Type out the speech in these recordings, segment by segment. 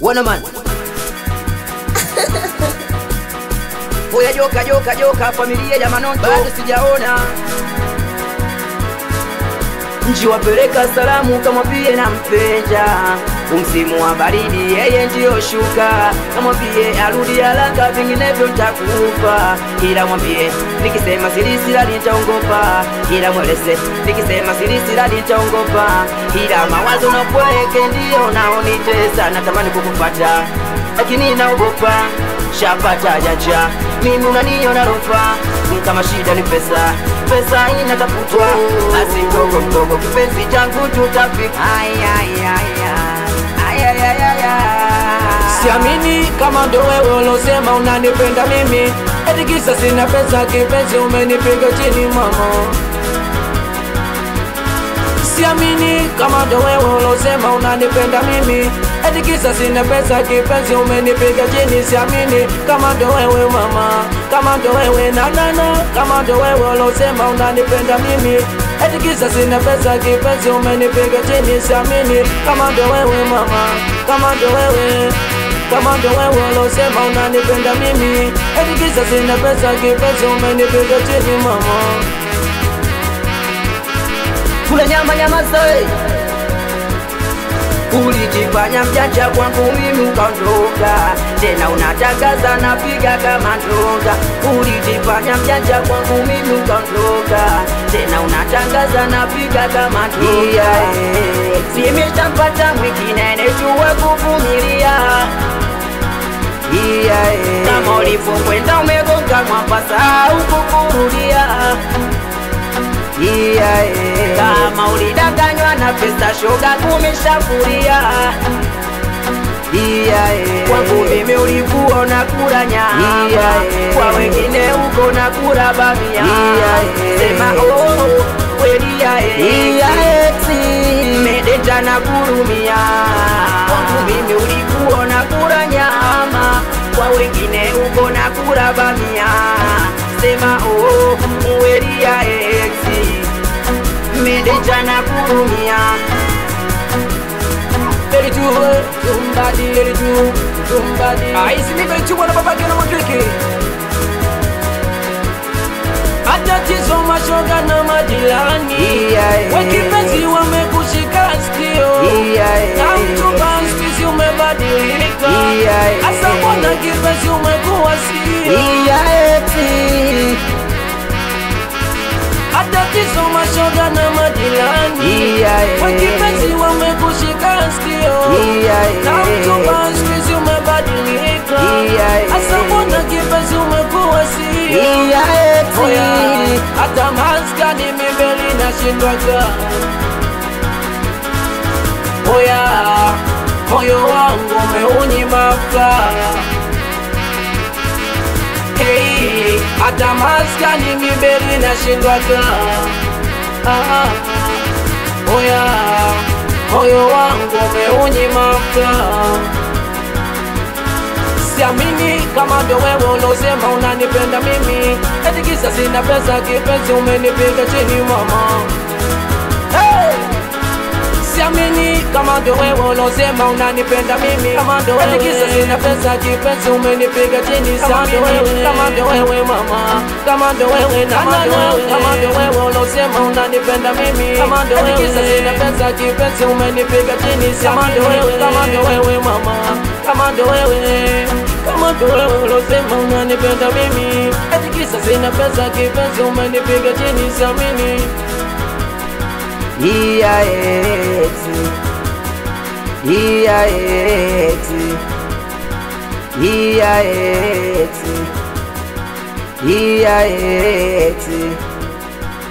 Bwana man. Oya joka familia ya Manonto bado sijaona. Nji wapeleka salamu kamwambie nampenda. Msimu wa baridi yeye ndio shuka. Kamwambie arudi haraka vinginevyo nitakufa. Ila mwambie nikisema silisila nitaongopa. Ila mweleze nikisema silisila nitaongopa. Ila mawazo na kweke ndio naonitesa. Natamani kukufuata lakini naogopa. Shapata jaja mimi unaniona rofa. Kama shida ni pesa, pesa inatafutwa. Asitogo mtogo kipenzi changu tutafika. Siamini kama ndo wewe ulosema unanipenda mimi. Eti kisa sina pesa kipenzi umenipiga chini mama. Siamini kama ndo wewe ulosema unanipenda mimi. Eti kisa sina pesa kipenzi umenipiga chini. Siamini kama ndo wewe mama. Kama ndo wewe nanana. Kama ndo wewe ulosema unanipenda mimi. Eti kisa sina pesa kipenzi umenipiga chini. Siamini kama ndo wewe mama. Kama ndo wewe. Kama ndo wewe ulosema unanipenda mimi. Eti kisa sina pesa kipenzi umenipiga chini mama. Kula nyama zoi. Ulijifanya mjanja kwangu mimi ukaondoka. Tena unatangaza napiga kama ndonga. Ulijifanya mjanja kwangu mimi ukaondoka. Tena unatangaza napiga kama ndonga. Nimeshampata mwingine nejua kuvumilia. Kama ulipokwenda umegonga mwamba saa ukukurudia. Kama ulidanganywa na pesa shoga kumeshafuria. Kwangu mimi ulikuwa unakula nyama. Kwa wengine uko nakula bamia. Sema oh kweli ya medeta na kurumia. Kwangu mimi ulikuwa unakula nyama. Kwa wengine uko nakula bamia. Sema oh kweli ya medeta na kurumia. Let you somebody, let you somebody. Aisi nipe chubwa na babake na mwakiki. Atatizo mashoga na majirani. Wakipenzi wamekushika sikio. Na mchumba msikizi umebadilika. Asa mbona kipenzi umekuwa sio. Atatizo mashoga na majirani. Wakipenzi wamekushika sikio. Na mchumba msikizi umebadilika. Asa mbona kipenzi umekuwa sio. Hata maskani mibeli nashindwaga. Oya, moyo wangu umeunyima furaha. Hey, hata maskani mibeli nashindwaga. Oya, moyo wangu umeunyima furaha. Siamini kama ndo wewe ulosema unanipenda mimi. Eti kisa sina pesa kipenzi umenipiga chini mama. Hey! Siamini kama ndo wewe ulosema unanipenda mimi. Kama ndo wewe. Eti kisa sina pesa kipenzi umenipiga chini. Siamini kama ndo wewe mama. Kama ndo wewe kama ndo wewe ulosema unanipenda mimi. Kama ndo wewe. Eti kisa sina pesa kipenzi umenipiga chini. Siamini kama ndo wewe mama. Kama ndo wewe. Kama ndo wewe ulosema unanipenda mimi. Eti kisa sina pesa kipenzi umenipiga chini. Siamini.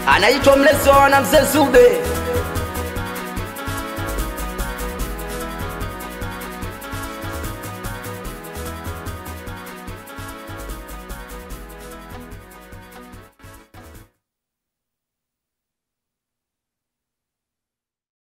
Anaitwa Mleso na Mzee Zube.